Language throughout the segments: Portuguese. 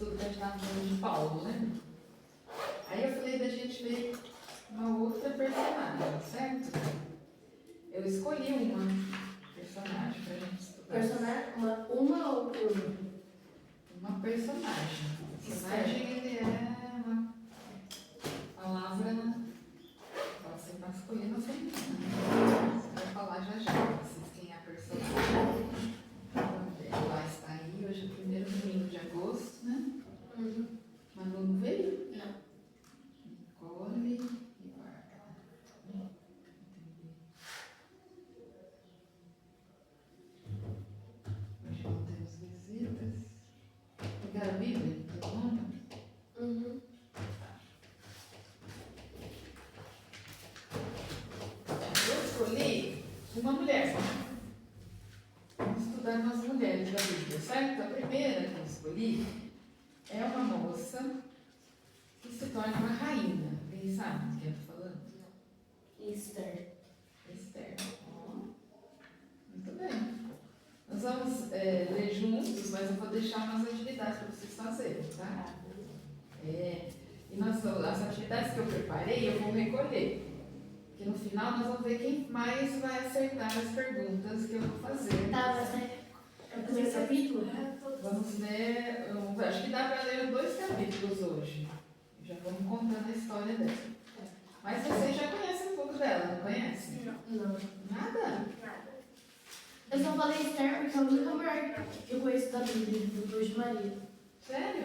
estudo que a gente estava falando de Paulo, né? Aí eu falei da gente ver uma outra personagem, certo? Eu escolhi uma personagem pra gente estudar. Personagem? Uma ou uma? Uma personagem. Personagem, ele é uma palavra, pode ser masculina ou feminina. Você vai falar já já pra vocês quem é a personagem. Ela está aí, hoje é o primeiro domingo de agosto, né? Manu não veio? Não. Nicole e Bárbara. Hoje não temos visitas. Pegaram a Bíblia? Todo mundo? Eu escolhi uma mulher. Vamos estudar umas mulheres da Bíblia, certo? A primeira que eu escolhi é uma moça que se torna uma rainha. Quem sabe do que eu estou falando? Esther. Esther. Ó, muito bem. Nós vamos ler juntos, mas eu vou deixar umas atividades para vocês fazerem, tá? E as atividades que eu preparei, eu vou recolher. Porque no final nós vamos ver quem mais vai acertar as perguntas que eu vou fazer. Tá, mas é o primeiro capítulo? Vamos ler, acho que dá para ler 2 capítulos hoje. Já vamos contando a história dela. Mas vocês já conhecem um pouco dela, não conhecem? Não. Nada? Eu só falei Esther porque é a única mulher que eu conheço da Bíblia, depois de Maria. Sério?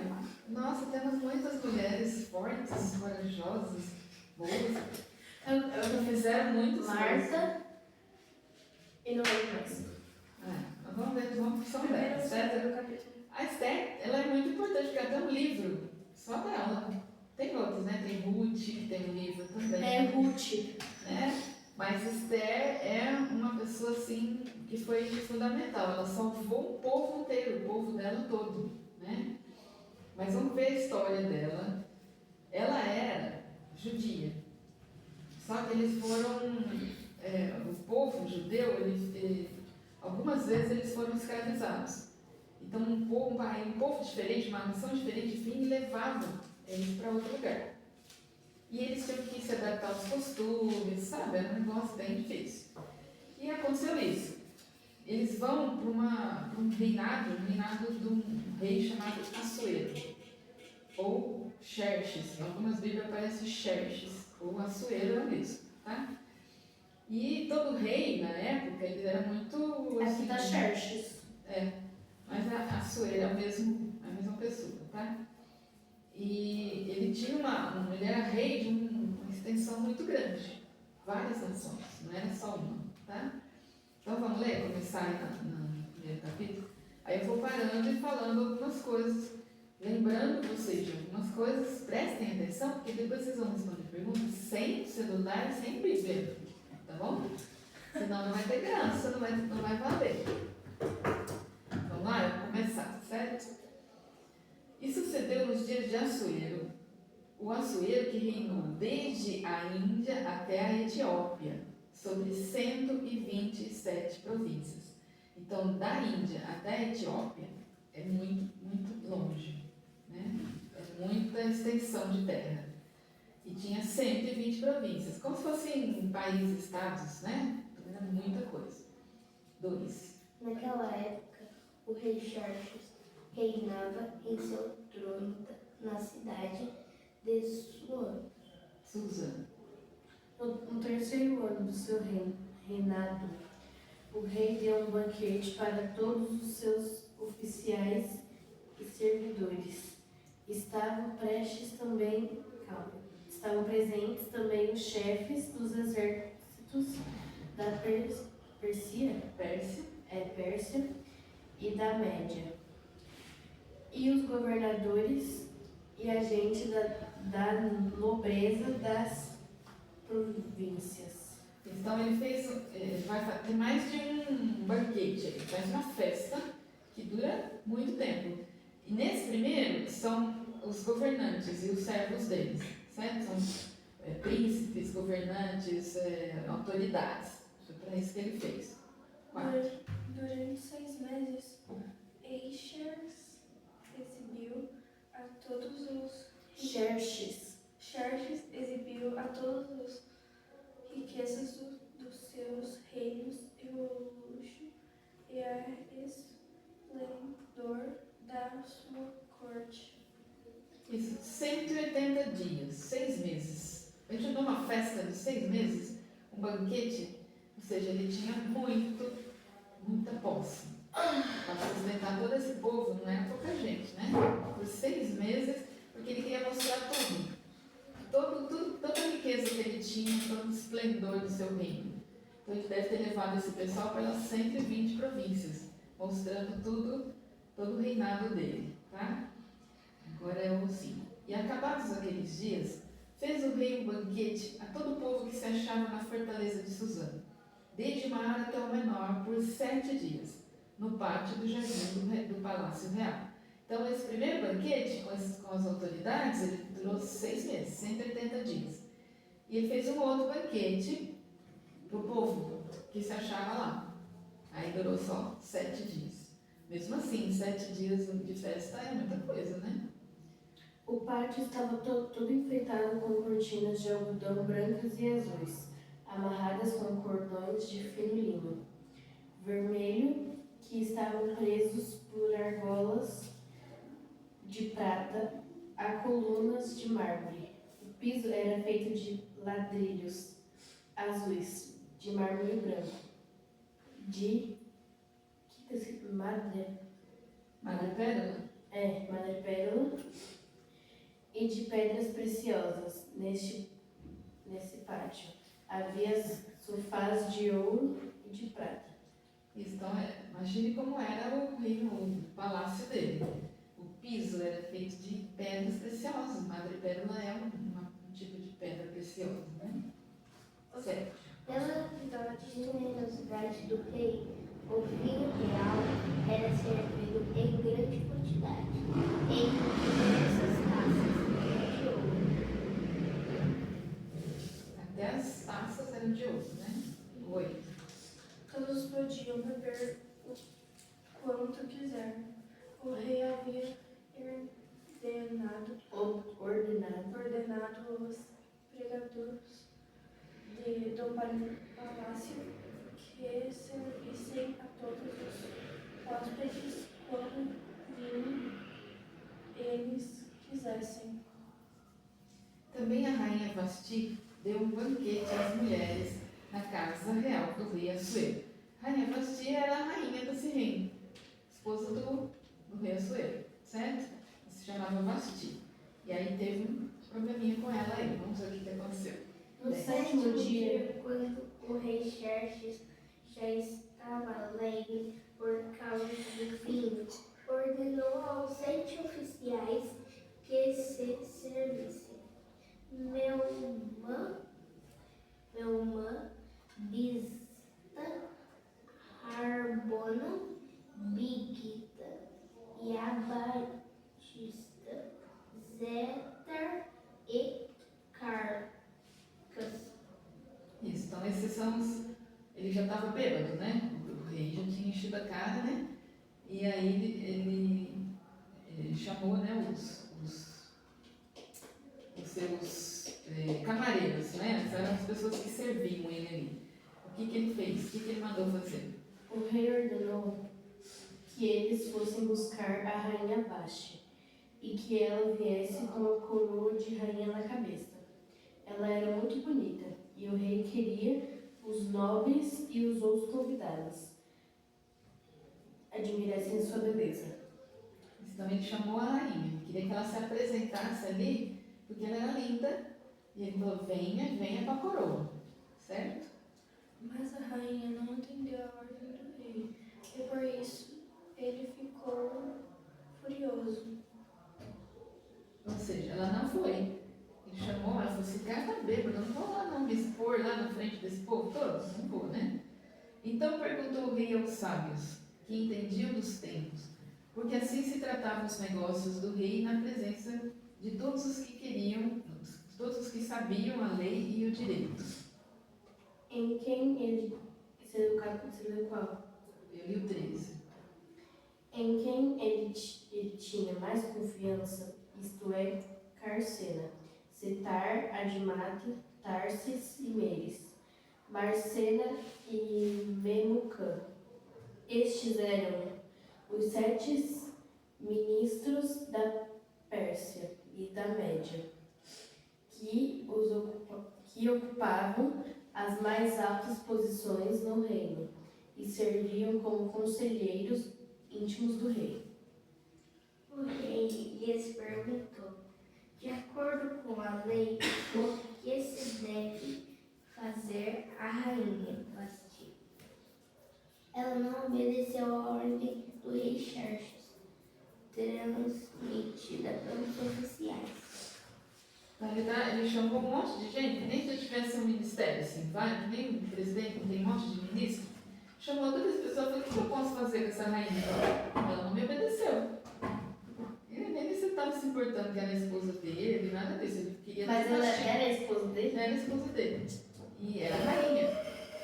Nossa, temos muitas mulheres fortes, corajosas, boas, que fizeram muitos Marta e não é mais. Nós vamos ver uma opção dela, certo? A Esther, ela é muito importante, porque ela tem um livro só dela. Tem outros, né? Tem Ruth, que tem um livro também. É Ruth. Né? Mas Esther é uma pessoa, assim, que foi fundamental. Ela salvou o povo inteiro, o povo dela todo, né? Mas vamos ver a história dela. Ela era judia. Só que eles foram... o povo judeu, algumas vezes eles foram escravizados. Então um povo diferente, uma nação diferente, vinha e levava eles para outro lugar. E eles tinham que se adaptar aos costumes, sabe? Era um negócio bem difícil. E aconteceu isso. Eles vão para um reinado de um rei chamado Assuero, ou Xerxes. Em algumas Bíblias aparece Xerxes, ou Assuero é o mesmo, tá? E todo rei, na época, ele era muito... Aqui tá Xerxes. Mas a Assuero é a mesma pessoa, tá? E ele tinha ele era rei de uma extensão muito grande, várias nações, não era só uma, tá? Então vamos ler, começar aí no primeiro capítulo? Aí eu vou parando e falando algumas coisas, lembrando vocês de algumas coisas, prestem atenção, porque depois vocês vão responder perguntas sem celular, sem Bíblia, tá bom? Senão não vai ter graça, não vai valer. Vamos lá, eu vou começar, certo? E sucedeu nos dias de Assuero, o Assuero que reinou desde a Índia até a Etiópia, sobre 127 províncias. Então, da Índia até a Etiópia é muito, muito longe, né? É muita extensão de terra. E tinha 120 províncias, como se fossem países, estados, né? Então, era muita coisa. 2. Naquela época, o rei Xerxes reinava em seu trono na cidade de Suzano. No terceiro ano do seu reinado, o rei deu um banquete para todos os seus oficiais e servidores. Estavam presentes também os chefes dos exércitos da Pérsia e da Média, e os governadores e a gente da nobreza das províncias. Então ele vai ter mais de um banquete, ele faz uma festa que dura muito tempo. E nesse primeiro são os governantes e os servos deles, certo? São príncipes, governantes, autoridades. Foi para isso que ele fez. 4. Durante 6 meses, Eixers recebeu a todos os Xerxes exibiu a todos os riquezas dos seus reinos e o luxo e a esplendor da sua corte. Isso, 180 dias, 6 meses. A gente deu uma festa de 6 meses, um banquete, ou seja, ele tinha muita posse. Para sustentar todo esse povo, não era pouca gente, né? Por 6 meses, porque ele queria mostrar tudo. Toda a riqueza que ele tinha, todo o esplendor do seu reino. Então ele deve ter levado esse pessoal pelas 120 províncias, mostrando todo o reinado dele, tá? Agora é o 5. E acabados aqueles dias, fez o rei um banquete a todo o povo que se achava na fortaleza de Suzã, desde o maior até o menor, por 7 dias, no pátio do jardim do Palácio Real. Então, esse primeiro banquete com as autoridades, ele durou 6 meses, 180 dias. E ele fez um outro banquete para o povo que se achava lá. Aí durou só 7 dias. Mesmo assim, 7 dias de festa é muita coisa, né? O pátio estava todo enfeitado com cortinas de algodão brancas e azuis, amarradas com cordões de fino linho vermelho, que estavam presos por argolas de prata a colunas de mármore. O piso era feito de ladrilhos azuis, de mármore branco, que está escrito Madrepérola? madrepérola, e de pedras preciosas nesse pátio. Havia sofás de ouro e de prata. Então, imagine como era o palácio dele. O piso era feito de pedras preciosas. Madrepérola é um tipo de pedra preciosa, né? Certo. Pela generosidade do rei, o vinho real era servido em grande quantidade, em diversas taças de ouro. Até as taças eram de ouro, né? 8. Todos podiam beber o quanto quiser. O rei havia ordenado os pregadores do palácio que servissem a todos os hóspedes quanto vinho eles quisessem. Também a rainha Vasti deu um banquete às mulheres na casa real do rei Assuero. Rainha Vasti era a rainha desse reino, esposa do rei Assuero, certo? Se chamava Vasti. E aí teve um probleminha com ela aí, vamos ver o que aconteceu. No sétimo dia, quando o rei Xerxes já estava alegre por causa do vinho, ordenou aos 7 oficiais que se servissem Melmã, Bizta, Harbona, Bigta e Abatista, Zetar e Carcas. Isso, então esses são os... Ele já estava bêbado, né? O rei já tinha enchido a cara, né? E aí ele chamou, né, os seus camareiros, né? Essas eram as pessoas que serviam ele ali. O que ele fez? O que ele mandou fazer? O rei ordenou que eles fossem buscar a rainha Vasti e que ela viesse com a coroa de rainha na cabeça. Ela era muito bonita e o rei queria os nobres e os outros convidados admirassem sua beleza. Então ele chamou a rainha, queria que ela se apresentasse ali, porque ela era linda, e ele falou, venha com a coroa, certo? Mas a rainha não atendeu a ordem do rei, e por isso ele ficou furioso. Ou seja, ela não foi. Ele chamou, ela falou, esse cara tá bêbado, eu não vou lá não me expor lá na frente desse povo todo, não vou, né? Então perguntou o rei aos sábios, que entendiam dos tempos, porque assim se tratavam os negócios do rei na presença de todos os que queriam, todos os que sabiam a lei e o direito. Em quem ele... Você leu qual? Eu li o 13. Em quem ele tinha mais confiança isto é, Carcena, Setar, Admate, Tarsis e Meres, Marcena e Memucã. Estes eram os 7 ministros da Pérsia e da Média, que ocupavam as mais altas posições no reino e serviam como conselheiros íntimos do rei. O rei lhes perguntou, de acordo com a lei, o que se deve fazer à rainha Vasti? Ela não obedeceu à ordem do rei Xerxes, transmitida pelos oficiais. Na verdade, ele chamou um monte de gente, nem se eu tivesse um ministério assim, vai, nem o presidente tem um monte de ministro. Chamou todas as pessoas e falou, o que eu posso fazer com essa rainha? Ela não me obedeceu. Ele nem se estava se importando que era a esposa dele, nada disso. Ele queria Mas ela era a esposa dele? Era a esposa dele. E era a rainha.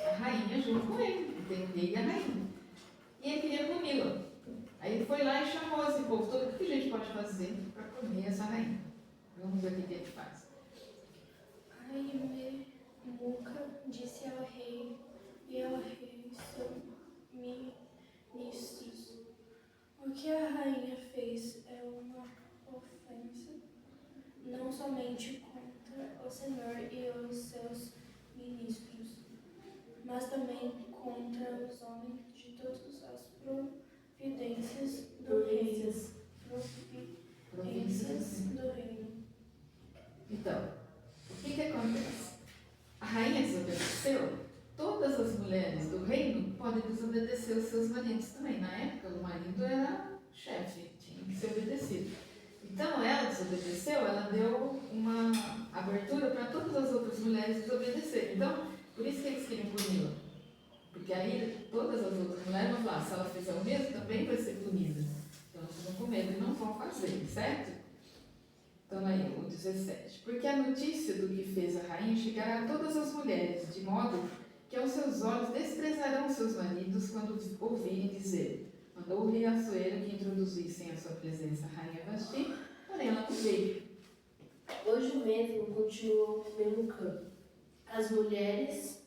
A rainha junto com ele. Tem o rei e a rainha. E ele queria comi-la. Aí ele foi lá e chamou esse povo todo. O que a gente pode fazer para comer essa rainha? Vamos ver o que ele faz. Aí Memuca disse ao rei e ao rei seus ministros: o que a rainha fez é uma ofensa, não somente contra o Senhor e os seus ministros, mas também contra os homens de todas as providências do reino. Províncias do reino. Então, o que acontece? A rainha desobedeceu. Todas as mulheres do reino podem desobedecer os seus maridos também. Na época, o marido era chefe, tinha que ser obedecido. Então, ela desobedeceu, ela deu uma abertura para todas as outras mulheres desobedecerem. Então, por isso que eles queriam puni-la. Porque aí, todas as outras mulheres vão falar, se ela fizer o mesmo, também vai ser punida. Então, elas ficam com medo e não vão fazer, certo? Então, aí, o 17. Porque a notícia do que fez a rainha chegará a todas as mulheres, de modo que aos seus olhos desprezarão seus maridos quando ouvirem dizer: mandou o rei Assuero que introduzissem à sua presença a rainha Vasti, porém ela não veio. Hoje mesmo, continuou Memucã, as mulheres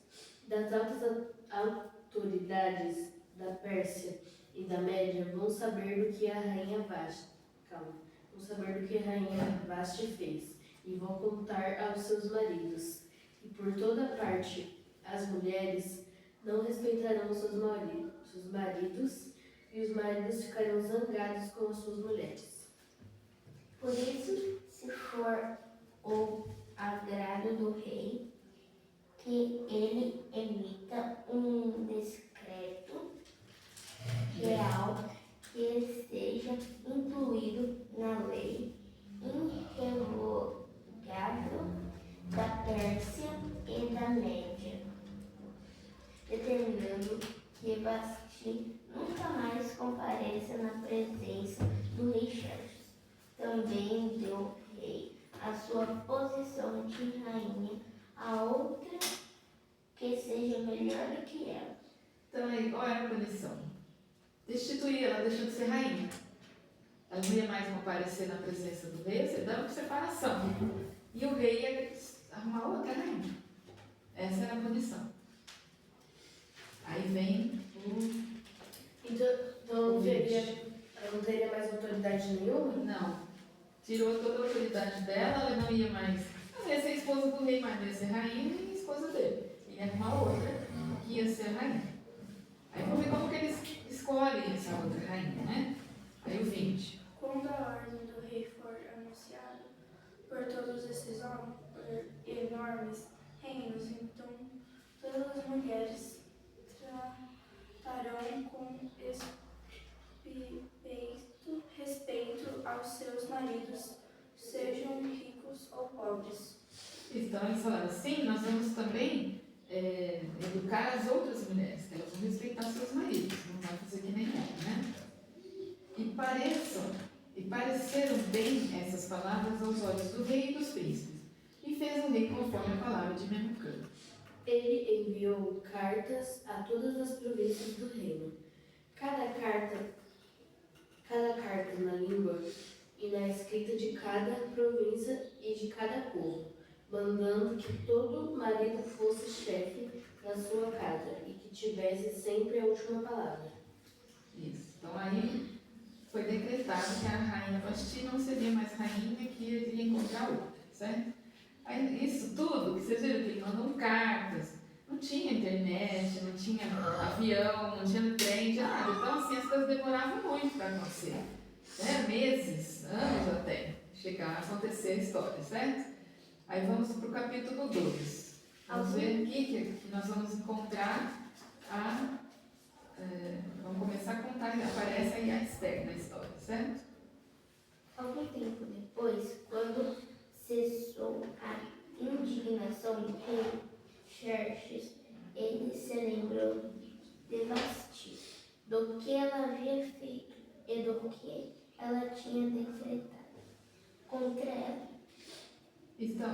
das altas autoridades da Pérsia e da Média vão saber do que a rainha Vasti, vão saber do que a rainha Vasti fez e vão contar aos seus maridos. E por toda parte as mulheres não respeitarão seus maridos e os maridos ficarão zangados com as suas mulheres. Por isso, se for o agrado do rei, que ele emita um decreto real que seja incluído na lei irrevogável da Pérsia e da Média, determinando que Vasti nunca mais compareça na presença do rei Xerxes. Também deu o rei a sua posição de rainha a outra que seja melhor do que ela. Então, aí, qual era a punição? Destituir ela, deixou de ser rainha. Ela não ia mais comparecer na presença do rei, você dava separação. E o rei ia arrumar outra rainha. Essa era a punição. Aí vem o... Então não teria mais autoridade nenhuma? Não. Tirou toda a autoridade dela, ela não ia mais... Ela ia ser esposa do rei, mas ia ser rainha e esposa dele. Ele ia arrumar outra, que ia ser rainha. Aí vamos ver como que eles escolhem essa outra rainha, né? Aí o 20. Quando a ordem do rei for anunciada por todos esses enormes reinos, então todas as mulheres tratarão com respeito aos seus maridos, sejam ricos ou pobres. Então eles falaram assim, nós vamos também educar as outras mulheres, que elas vão respeitar seus maridos, não vai fazer que nem ela, né? E pareceram bem essas palavras aos olhos do rei e dos príncipes, e fez o rei conforme a palavra de Memucã. Ele enviou cartas a todas as províncias do reino. Cada carta na língua e na escrita de cada província e de cada povo, mandando que todo marido fosse chefe na sua casa e que tivesse sempre a última palavra. Isso. Então aí foi decretado que a rainha Vasti não seria mais rainha, que ele iria encontrar outra, certo? Aí, isso tudo, que vocês viram que ele mandou cartas, não tinha internet, não tinha avião, não tinha trem, não tinha nada. Então, assim, as coisas demoravam muito para acontecer. Né? Meses, anos até chegar a acontecer a história, certo? Aí vamos para o capítulo 2. Vamos ver aqui que nós vamos encontrar vamos começar a contar, aparece aí a Esther na história, certo? Algum tempo depois, quando cessou a indignação do rei Xerxes, ele se lembrou de Vasti, do que ela havia feito e do que ela tinha decretado contra ela. Então,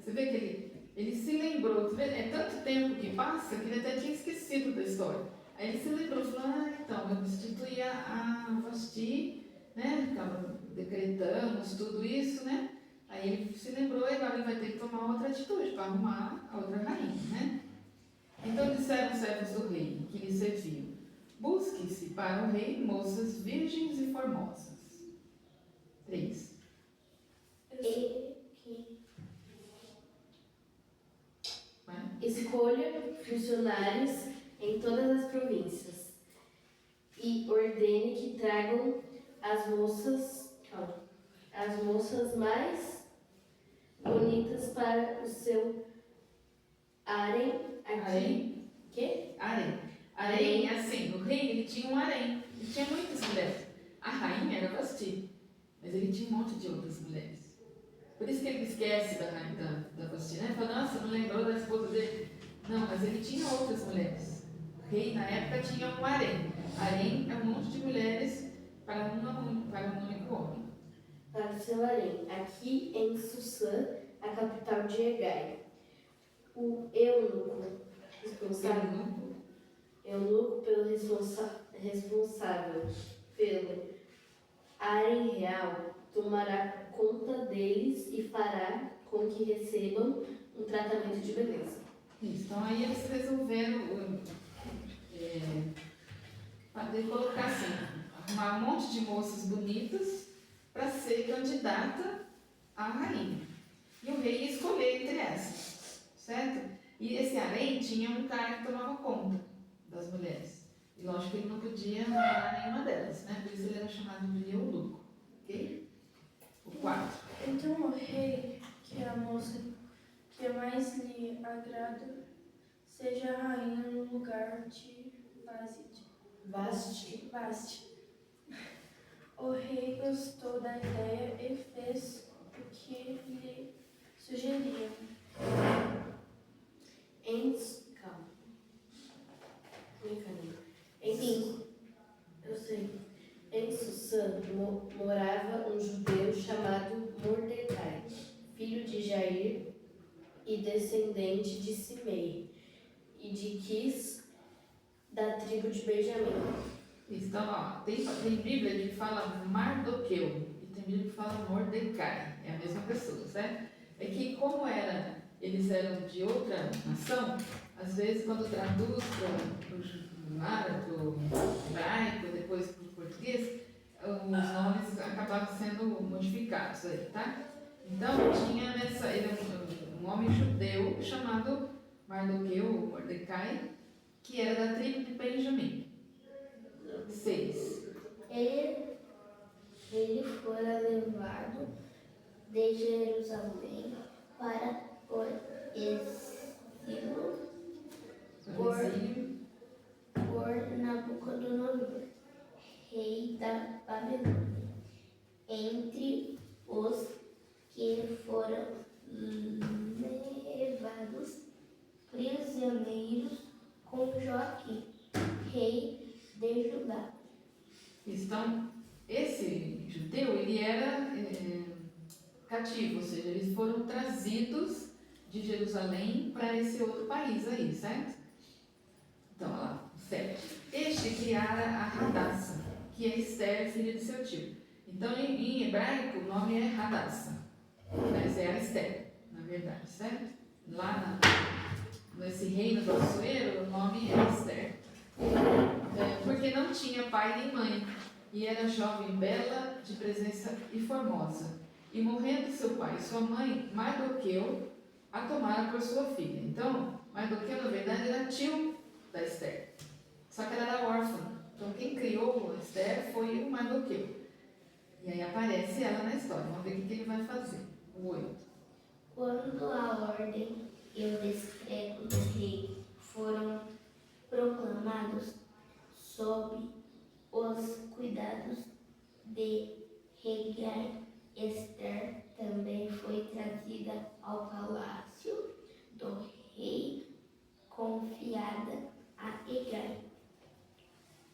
você vê que ele se lembrou, você vê, é tanto tempo que passa que ele até tinha esquecido da história. Aí ele se lembrou, falou, então, eu destituí a Vasti, né, estava decretamos tudo isso, né, aí ele se lembrou e agora ele vai ter que tomar outra atitude para arrumar a outra rainha, né. Então disseram os servos do rei que lhe serviam, busque-se para o rei moças virgens e formosas. 3. E que Escolha funcionários em todas as províncias e ordene que tragam as moças mais bonitas para o seu harém. Harém? Quê? Harém. Harém, assim, o rei ele tinha um harém, ele tinha muitas mulheres. A rainha era Vasti, mas ele tinha um monte de outras mulheres. Por isso que ele esquece da rainha da Vasti, né? Fala, nossa, não lembrou da esposa dele. Não, mas ele tinha outras mulheres. O rei na época tinha um harém. Harém é um monte de mulheres para um único homem. Para o seu harém, aqui em Susã, a capital de Egai. O eunuco responsável pelo harém real tomará conta deles e fará com que recebam um tratamento de beleza. Isso, então aí eles resolveram colocar assim, arrumar um monte de moças bonitas para ser candidata à rainha. E o rei ia escolher entre essas, certo? E esse harém tinha um cara que tomava conta das mulheres. E lógico que ele não podia mandar nenhuma delas, né? Por isso ele era chamado de eunuco, ok? O 4. Então o rei, que é a moça que mais lhe agrada, seja a rainha no lugar de Vasti. O rei gostou da ideia e fez o que lhe sugeriam. Em Susã morava um judeu chamado Mordecai, filho de Jair e descendente de Simei, e de Quis, da tribo de Benjamim. Então, ó, tem Bíblia que fala Mardoqueu e tem Bíblia que fala Mordecai, é a mesma pessoa, certo? É que como eles eram de outra nação, às vezes quando traduz para o árabe, para o hebraico, depois para o português, os nomes acabavam sendo modificados aí, tá? Então tinha ele é um homem judeu chamado Mardoqueu, ou Mordecai, que era da tribo de Benjamim. 6. Ele fora levado de Jerusalém para o exílio por Nabucodonosor, rei da Babilônia, entre os que foram levados prisioneiros com Joaquim, rei de Judá. Então, esse judeu, ele era cativo, ou seja, eles foram trazidos de Jerusalém para esse outro país aí, certo? Então, olha lá, 7. Este criara a Radassa, que é Esther, filha de seu tio. Então, em hebraico, o nome é Hadassah, mas é a Esther, na verdade, certo? Lá nesse reino do Assuero, o nome é Esther. Porque não tinha pai nem mãe, e era jovem, bela, de presença e formosa. E morrendo seu pai e sua mãe, Mardoqueu a tomara por sua filha. Então, Mardoqueu, na verdade, era tio da Esther. Só que ela era órfã. Então, quem criou a Esther foi o Mardoqueu. E aí aparece ela na história. Vamos ver o que ele vai fazer. O 8. Quando a ordem e o decreto do rei foram proclamados sob os cuidados de Hegai, Esther também foi trazida ao palácio do rei, confiada a Hegai,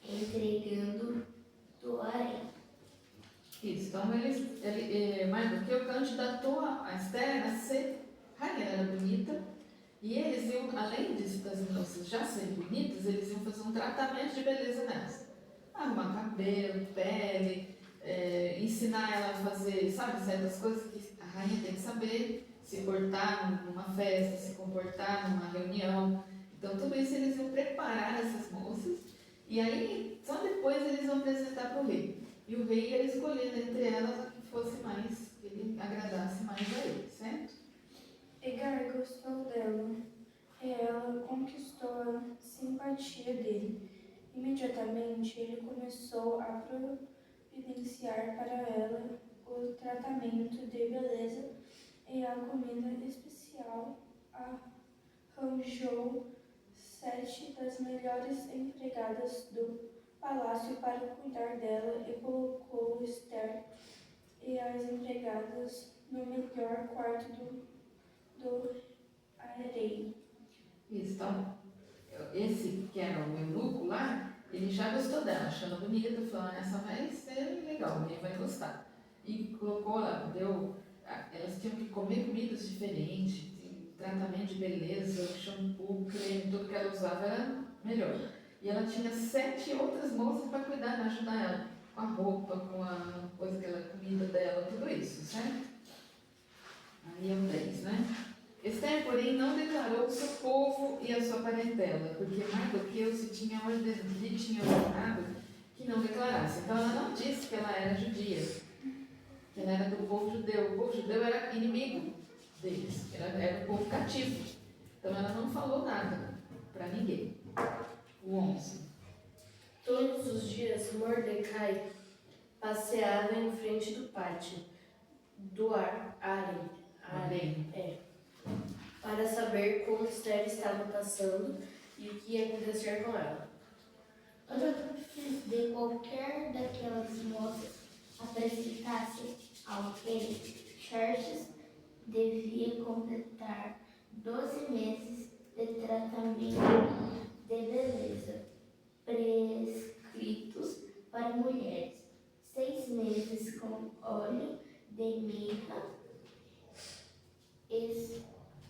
entregando do harém. Isso, então Mardoqueu candidatou a Esther a ser rainha, ela era bonita, e eles iam, além das moças já serem bonitas, eles iam fazer um tratamento de beleza nelas. Arrumar cabelo, pele, ensinar ela a fazer, sabe, certas coisas que a rainha tem que saber, se portar numa festa, se comportar numa reunião. Então tudo isso eles iam preparar essas moças, e aí só depois eles iam apresentar para o rei. E o rei ia escolhendo entre elas a que fosse mais, que ele agradasse mais a ele, certo? Hegai gostou dela e ela conquistou a simpatia dele. Imediatamente ele começou a providenciar para ela o tratamento de beleza e a comida especial. Arranjou 7 das melhores empregadas do palácio para cuidar dela e colocou Esther e as empregadas no melhor quarto do harém. Isso, então, esse que era o eunuco lá, ele já gostou dela, achando bonita, falando, essa vai ser legal, ele vai gostar. E colocou lá, elas tinham que comer comidas diferentes, tratamento de beleza, shampoo, creme, tudo que ela usava era melhor. E ela tinha 7 outras moças para cuidar, ajudar ela, com a roupa, com a coisa que ela, comida dela, tudo isso, certo? Aí é o 10, né? Esther, porém, não declarou o seu povo e a sua parentela, porque Mardoqueu lhe tinha ordenado que não declarasse. Então, ela não disse que ela era judia, que ela era do povo judeu. O povo judeu era inimigo deles, era o povo cativo. Então, ela não falou nada para ninguém. O 11. Todos os dias Mordecai passeava em frente do pátio do harém, para saber como Esther estava passando e o que ia acontecer com ela. Antes de qualquer daquelas moças apresentasse ao rei, Xerxes devia completar 12 meses de tratamento de beleza prescritos para mulheres, 6 meses com óleo de mirra e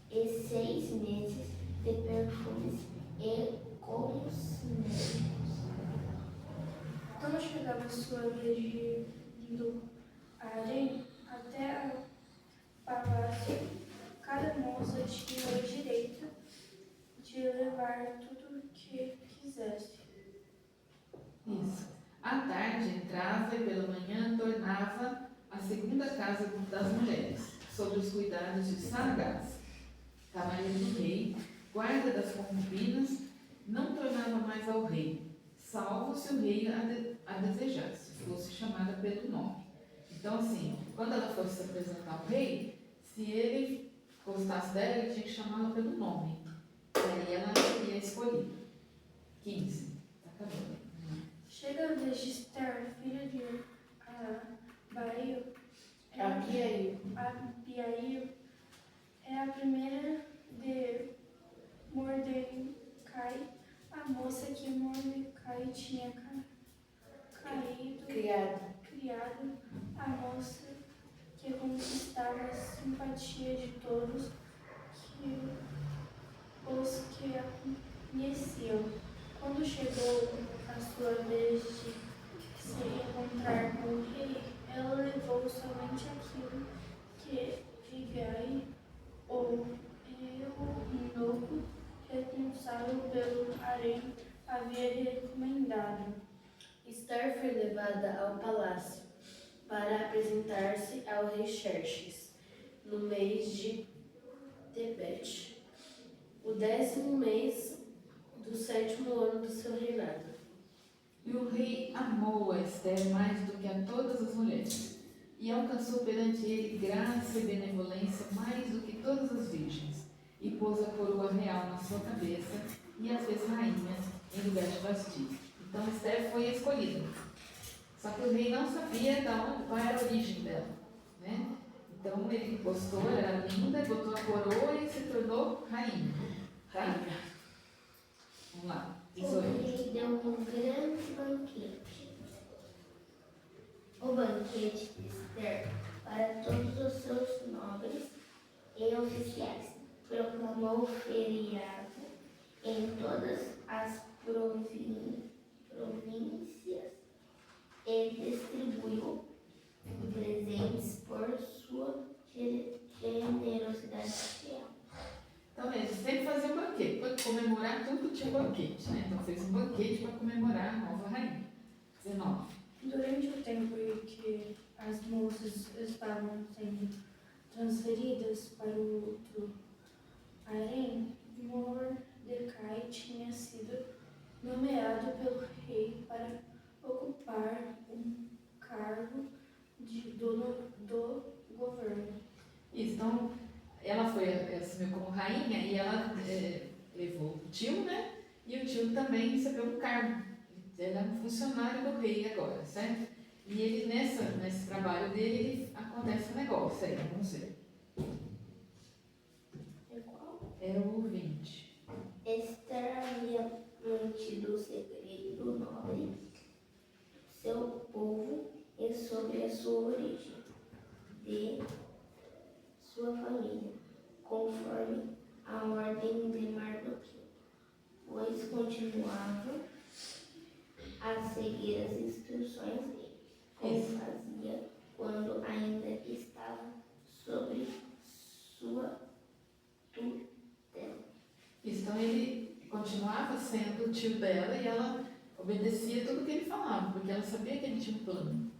6 meses de perfumes e cosméticos. Quando chegava a sua vez de ir do harém até o palácio, cada moça tinha o direito de levar tudo o que quisesse. Isso. À tarde entrava e pela manhã tornava a segunda casa das mulheres, sob os cuidados de Sargás, cavaleiro do rei, guarda das concubinas, não tornava mais ao rei, salvo se o rei a desejasse, fosse chamada pelo nome. Então, assim, quando ela fosse se apresentar ao rei, se ele gostasse dela, ele tinha que chamá-la pelo nome. E aí ela ia escolher. 15. Tá acabando. Chega a vez de Esther, filha de Abiail, é a primeira de Mordecai, a moça que Mordecai tinha criado, a moça que conquistava a simpatia de todos os que a conheciam. Quando chegou a sua vez de se encontrar com o rei, ela levou somente aquilo que Igai, o eunuco responsável pelo harém, havia recomendado. Esther foi levada ao palácio para apresentar-se ao rei Xerxes no mês de Tebete, o 10º mês do 7º ano do seu reinado. E o rei amou a Esther mais do que a todas as mulheres, e alcançou perante ele graça e benevolência mais do que todas as virgens, e pôs a coroa real na sua cabeça, e a fez rainha em lugar de Vasti. Então Esther foi escolhida. Só que o rei não sabia qual era a origem dela, né? Então ele gostou, era linda, botou a coroa e se tornou rainha. Rainha. Vamos lá. O 18. rei deu um grande banquete. O banquete de Esther para todos os seus nobres e oficiais. Proclamou feriado em todas as províncias e distribuiu presentes por sua generosidade real. Então, ele sempre fazia um banquete. Para comemorar tudo tinha banquete, né? Então, fez um banquete para comemorar a nova rainha. 19. Durante o tempo em que as moças estavam sendo transferidas para o outro harém, Mordecai tinha sido nomeado pelo rei para ocupar um cargo de dono do governo. Isso, então, ela assumiu como rainha e ela levou o tio, né? E o tio também recebeu um cargo. Ele é um funcionário do rei agora, certo? E ele, nesse trabalho dele, acontece um negócio aí, vamos ver. É qual? Era o 20. Esther havia mantido o segredo nobre do seu povo e sobre a sua origem, de sua família, conforme a ordem de Mardoqueu, pois continuava a seguir as instruções dele, como fazia quando ainda estava sob sua tutela. Isso, então ele continuava sendo o tio dela e ela obedecia tudo que ele falava, porque ela sabia que ele tinha um plano.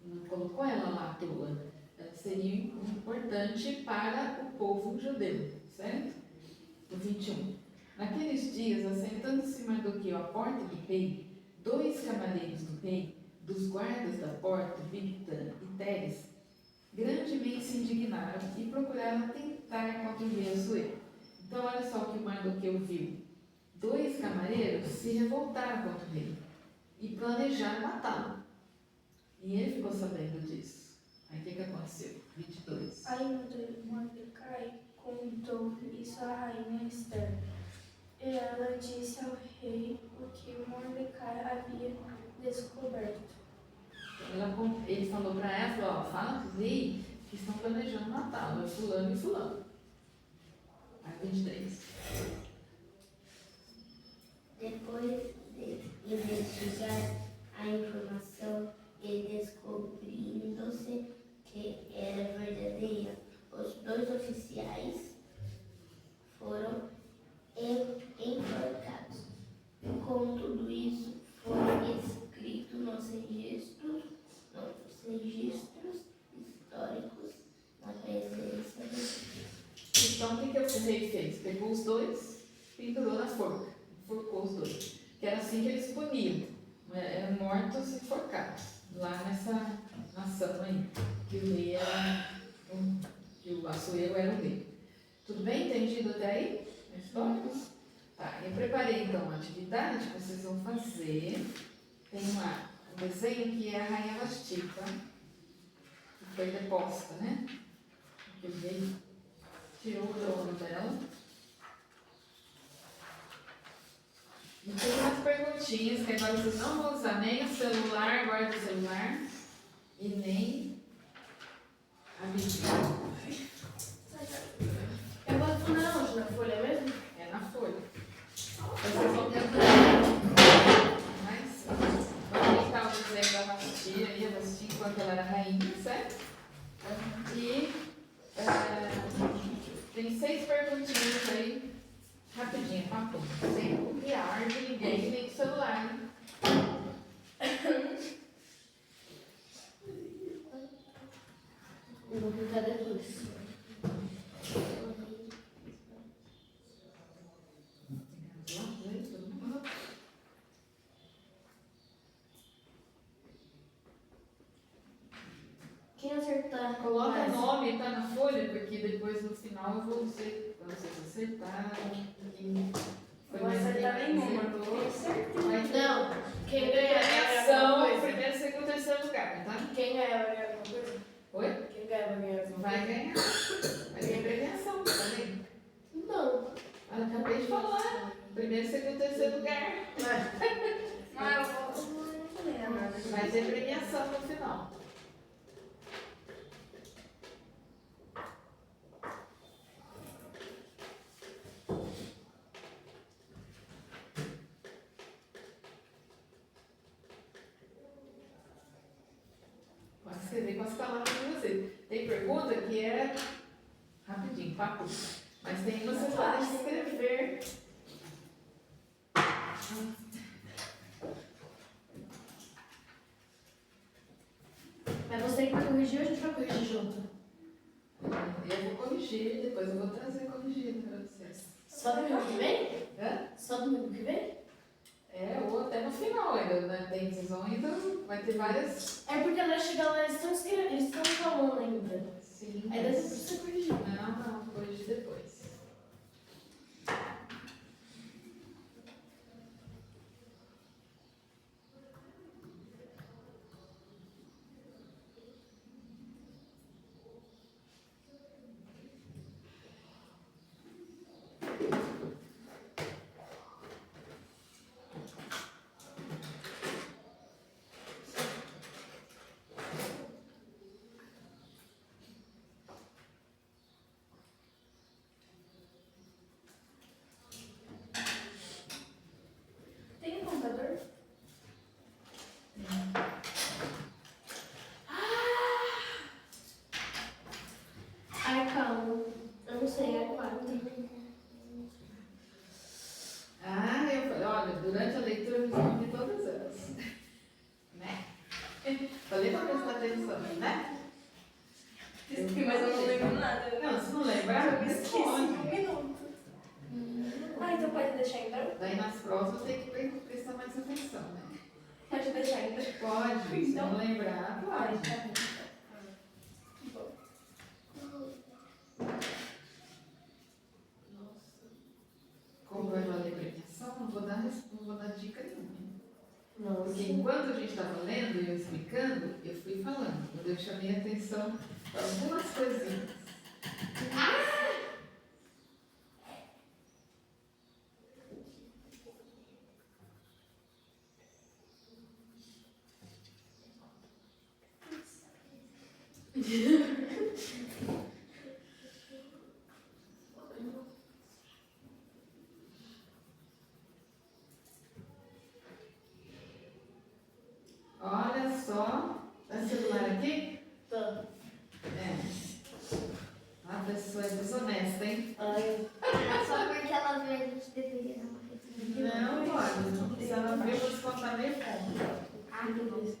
Não colocou ela lá à toa. Ela seria importante para o povo judeu, certo? O 21. Naqueles dias, assentando-se Mardoqueu à porta do rei, 2 cavaleiros do rei, dos guardas da porta, Bigtan e Teres, grandemente se indignaram e procuraram atentar contra o rei Assuero. Então, olha só o que o Mardoqueu viu. 2 camareiros se revoltaram contra o rei e planejaram matá-lo. E ele ficou sabendo disso. Aí o que aconteceu? 22. Aí Mordecai contou isso à rainha Esther. E ela disse ao rei o que Mordecai havia descoberto. Ele falou para ela, falou, fala para o rei que estão planejando matá-lo, é fulano e fulano. Aí 23. Depois de investigar a informação e descobrindo-se que era verdadeira, os 2 oficiais foram enforcados. Com tudo isso, foi escrito nos registros históricos na presença do rei. Então, o que o rei fez? Pegou os 2, pendurou na forca, enforcou os 2. Que era assim que eles puniam. Eram mortos e enforcados. Lá nessa nação aí, que o rei era, que o Assuero era o rei. Tudo bem? Entendido até aí? A história? Tá, eu preparei então a atividade que vocês vão fazer. Tem um desenho que é a Rainha Vasti, tá? Que foi deposta, né? Que o rei tirou o trono dela. E tem umas perguntinhas que agora vocês não vão usar nem o celular, guarda o celular, e nem a Bíblia. Eu vou responder onde? Na folha mesmo? É na folha. Vocês vão tentar. Mas, vamos tentar o desenho da Vasti, aí a Vasti, enquanto ela era rainha. folha, porque depois no final eu vou dizer para vocês acertaram. Quem foi Vou mais acertar bem, nenhuma. acertou. Tenho certeza. Vai ter Não, quem ganhar vai ganhar premiação, alguma coisa. primeiro, segundo, terceiro lugar, tá? Quem ganhar vai ganhar alguma coisa? Oi? Quem ganhar vai ganhar alguma Vai ganhar. Vai ter premiação, tá vendo? coisa? Não. Eu acabei de falar. Primeiro, segundo, terceiro lugar. Mas eu não falei nada. Vai ter premiação no final. Pode escrever com as palavras de vocês. Tem pergunta que é rapidinho, papo. Mas tem uma que vocês podem escrever. Mas você que vai corrigir ou a gente vai corrigir junto? Eu vou corrigir, depois eu vou trazer corrigido para vocês. Só domingo que vem? Hã? Só domingo que vem? É, ou até no final ainda, né? Tem, vocês vão ainda, vai ter várias. É porque nós chegamos lá, eles estão escrevendo, eles estão falando ainda. Sim. Aí deve ser pra você corrigir. Não, corrigir depois. Tem um computador? Ai, calma. Eu não sei, é 4. Ah, eu falei, olha, durante a leitura eu respondi todas elas. Né? Falei pra prestar atenção, né? Esqueci, mas eu não lembro nada. Não, se não lembrar, Eu me esqueci em responde. 1 minuto. Ah, então pode deixar então? Daí nas próximas tem que prestar mais atenção, né? Pode deixar então. Pode, se não lembrar, Ai, pode. tá bom. Bom. Como vai valer premiação, não vou dar dica nenhuma. Não, Porque enquanto a gente estava lendo e eu explicando, eu fui falando. Quando eu chamei a atenção para algumas coisinhas. Olha só. Tá celular aqui? Tá. É. A pessoa é desonesta, hein? Ai, Só porque ela viu a gente deveria dar uma refletida. Não, pode. Não precisava ver, eu vou descontar meio ponto. Ah, que bom.